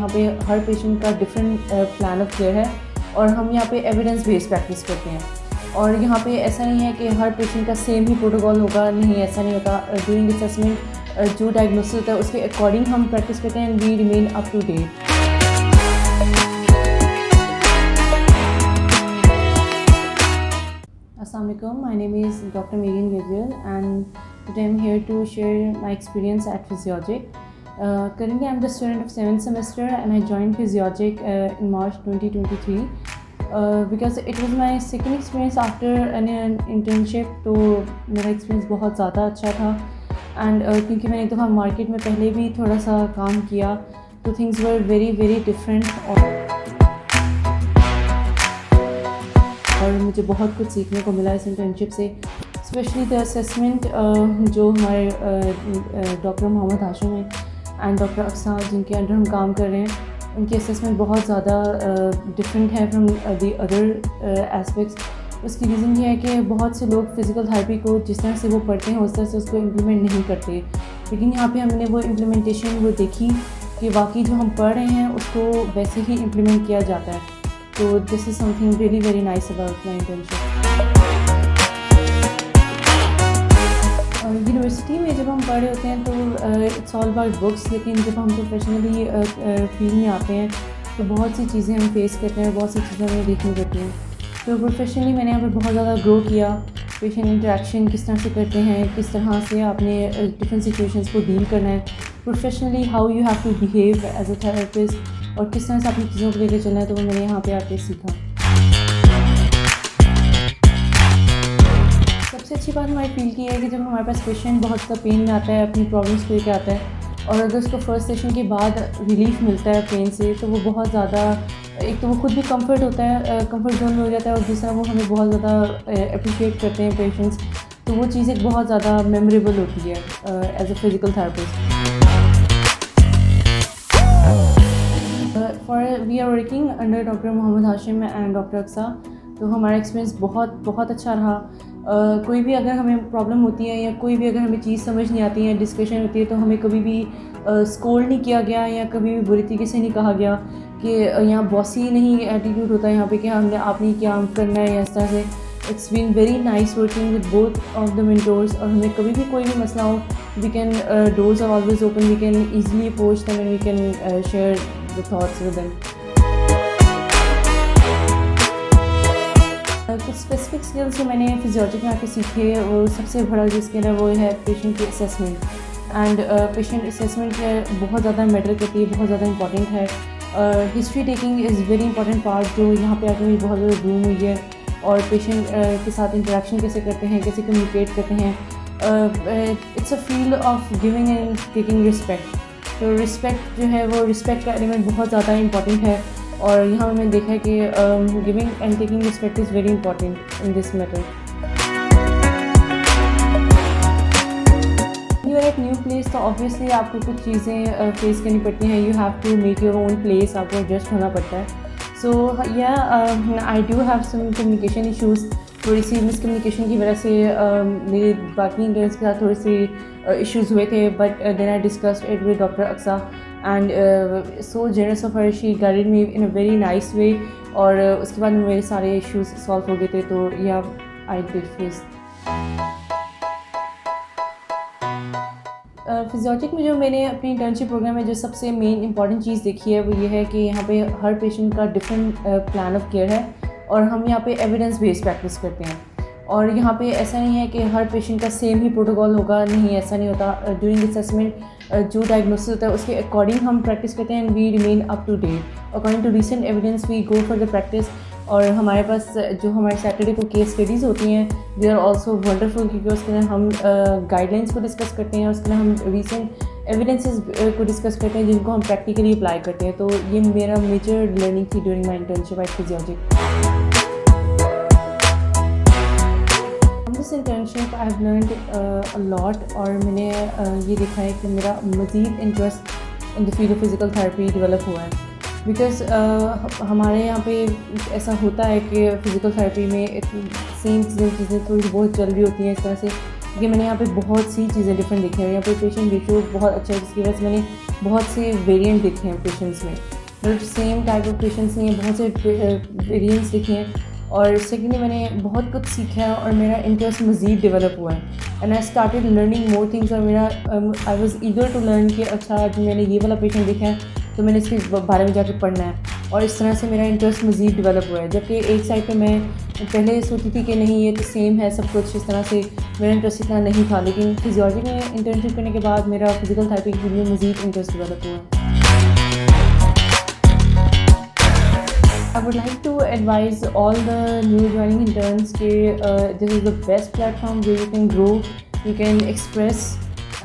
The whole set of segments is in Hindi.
यहाँ पे हर पेशेंट का डिफरेंट प्लान ऑफ केयर है और हम यहाँ पे एविडेंस बेस्ड प्रैक्टिस करते हैं। और यहाँ पे ऐसा नहीं है कि हर पेशेंट का सेम ही प्रोटोकॉल होगा, नहीं ऐसा नहीं होता। ड्यूरिंग असेसमेंट जो डायग्नोसिस होता है उसके अकॉर्डिंग हम प्रैक्टिस करते हैं and we remain up to date. Assalamualaikum, my name is Dr. Megan Gabriel and today I'm here to share my experience at Physiologic. Currently I'm the student of 7th semester and I joined Physiologic in March 2023 because it was my second experience after an internship, तो मेरा experience बहुत ज़्यादा अच्छा था and क्योंकि मैंने एक दफ़ा मार्केट में पहले भी थोड़ा सा काम किया तो things were very different और मुझे बहुत कुछ सीखने को मिला इस इंटर्नशिप से। स्पेशली द असेसमेंट जो हमारे डॉक्टर मोहम्मद हाशिम हैं एंड डॉक्टर अक्सा जिनके अंडर हम काम कर रहे हैं, उनकी असेसमेंट बहुत ज़्यादा डिफरेंट है फ्रॉम द अदर एस्पेक्ट्स। उसकी रीज़न ये है कि बहुत से लोग फ़िज़िकल थेरेपी को जिस तरह से वो पढ़ते हैं उस तरह से उसको इम्प्लीमेंट नहीं करते, लेकिन यहाँ पे हमने वो इम्प्लीमेंटेशन वो देखी कि वाकई जो हम पढ़ रहे हैं उसको वैसे ही इम्प्लीमेंट किया जाता है। तो this is something really very nice about my internship. University में जब हम पढ़ रहे होते हैं तो इट्स ऑल अबाउट बुक्स, लेकिन जब हम प्रोफेशनली फील्ड में आते हैं तो बहुत सी चीज़ें हम फेस करते हैं और बहुत सी चीज़ें हमें देखनी पड़ती हैं। तो प्रोफेशनली मैंने यहाँ पर बहुत ज़्यादा ग्रो किया। पेशेंट इंटरेक्शन किस तरह से करते हैं, किस तरह से आपने डिफरेंट सिचुएशंस को डील करना है, professionally how you have to behave as a therapist और किस तरह से अपनी चीज़ों को लेकर चलना है, तो वो मैंने यहाँ पे आके सीखा। सबसे अच्छी बात हमारी फील्ड की है कि जब हमारे पास पेशेंट बहुत ज़्यादा पेन में आता है, अपनी प्रॉब्लम्स को लेकर आता है और अगर उसको फर्स्ट सेशन के बाद रिलीफ मिलता है पेन से, तो वो बहुत ज़्यादा, एक तो वो खुद भी कंफर्ट होता है, कंफर्ट जोन में हो जाता है और दूसरा वो हमें बहुत ज़्यादा अप्रिशिएट करते हैं पेशेंट्स। तो वो चीज़ एक बहुत ज़्यादा मेमोरेबल होती है as a physical therapist. We are working under doctor Mohammad Hashim and doctor Aqsa, तो हमारा एक्सपीरियंस बहुत अच्छा रहा। कोई भी अगर हमें प्रॉब्लम होती है या कोई भी अगर हमें चीज़ समझ नहीं आती है, डिस्कशन होती है, तो हमें कभी भी स्कोल्ड नहीं किया गया या कभी भी बुरी तरीके से नहीं कहा गया कि यहाँ बॉसी नहीं एटीट्यूड होता है यहाँ पे कि हमने आपने क्या करना है या इस तरह से। It's been very nice working with both of the mentors और हमें कभी भी कोई भी मसला हो, we can doors are always open, we can easily approach them and we can share the thoughts with them. कुछ स्पेसिफिक स्किल्स जो मैंने फिजियोलॉजिक में आके सीखे, वो सबसे बड़ा जो स्किल है वो है पेशेंट की असेसमेंट एंड पेशेंट असेसमेंट बहुत ज़्यादा मैटर करती है, बहुत ज़्यादा इंपॉर्टेंट है। History taking is very important part जो यहाँ पे आके मुझे बहुत ज़्यादा ग्रूम हुई है और पेशेंट के साथ इंटरेक्शन कैसे करते हैं, कैसे कम्युनिकेट करते हैं। It's a field of giving and taking respect. तो रिस्पेक्ट जो है वो रिस्पेक्ट का एलिमेंट बहुत ज़्यादा इंपॉर्टेंट है और यहाँ मैंने देखा है कि giving and taking respect is very important in this matter. You are at new place तो ऑब्वियसली आपको कुछ चीज़ें फेस करनी पड़ती हैं। You have to make your own place, आपको एडजस्ट होना पड़ता है। So yeah I do have some communication issues, थोड़ी सी मिसकम्युनिकेशन की वजह से मेरे बाकी इंटर्न्स के साथ थोड़े से इश्यूज़ हुए थे, but then I discussed it with doctor Aqsa and so generous of her, she guided me in a very nice way और उसके बाद मेरे सारे इश्यूज़ सॉल्व हो गए थे। तो या आई डिड फेस। फिजियोलॉजिक में जो मैंने अपनी इंटर्नशिप प्रोग्राम में जो सबसे मेन इंपॉर्टेंट चीज़ देखी है वो ये है कि यहाँ पे हर पेशेंट का डिफरेंट प्लान ऑफ केयर है और हम यहाँ पे एविडेंस बेस्ड प्रैक्टिस करते हैं। और यहाँ पे ऐसा नहीं है कि हर पेशेंट का सेम ही प्रोटोकॉल होगा, नहीं ऐसा नहीं होता। ड्यूरिंग असेसमेंट जो डायग्नोसिस होता है उसके अकॉर्डिंग हम प्रैक्टिस करते हैं and we remain up to date according to recent evidence, we go for the practice. और हमारे पास जो हमारे सैटरडे को केस स्टडीज़ होती हैं, दे आर ऑल्सो वंडरफुल क्योंकि उसके अंदर हम गाइडलाइंस को डिस्कस करते हैं, उसके अंदर हम रिसेंट एविडेंसेस को डिस्कस करते हैं जिनको हम प्रैक्टिकली अप्लाई करते हैं। तो ये मेरा मेजर लर्निंग थी during my internship at physiologic. This internship I have learned a lot और मैंने ये देखा है कि मेरा मज़ीद interest in the field of physical therapy develop हुआ है। बिकॉज़ हमारे यहाँ पे ऐसा होता है कि फ़िज़िकल थेरेपी में सेम चीज़ें थोड़ी बहुत चल रही होती हैं इस तरह से, क्योंकि मैंने यहाँ पे बहुत सी चीज़ें डिफरेंट देखी हैं। यहाँ पे पेशेंट रेशियो बहुत अच्छा है जिसकी वजह से मैंने बहुत से वेरिएंट देखे हैं पेशेंट्स में। मतलब सेम टाइप ऑफ पेशेंट्स नहीं है, बहुत से वेरिएंट्स देखे हैं। और सेकेंडली मैंने बहुत कुछ सीखा है और मेरा इंटरेस्ट मज़ीद डेवलप हुआ है and I started learning more things. और मेरा I was eager to learn कि अच्छा आज मैंने ये वाला पेशेंट देखा है तो मैंने इसके बारे में जाके पढ़ना है, और इस तरह से मेरा इंटरेस्ट मज़ीद डेवलप हुआ है। जबकि एक साइड पे मैं पहले सोचती थी कि नहीं ये तो सेम है सब कुछ, इस तरह से मेरा इंटरेस्ट इतना नहीं था, लेकिन फिजियोलॉजी में इंटर्नशिप करने के बाद मेरा फिजिकल थेरेपी के लिए मज़ीद इंटरेस्ट डेवलप हुआ है। I would like to advise all the new joining interns that this is the best platform where you can grow, you can express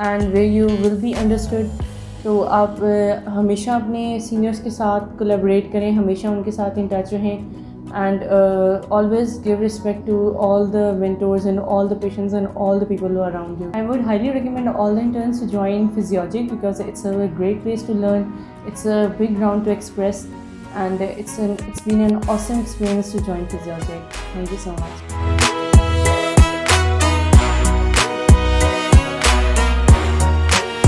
and where you will be understood. तो आप हमेशा अपने सीनियर्स के साथ कोलैबोरेट करें, हमेशा उनके साथ इन टच रहें and always give respect to all the mentors and all the patients and all the people who are around you. I would highly recommend all the interns to join Physiologic because it's a great place to learn, it's a big ground to express, and it's been an awesome experience to join Physiologic. Thank you so much.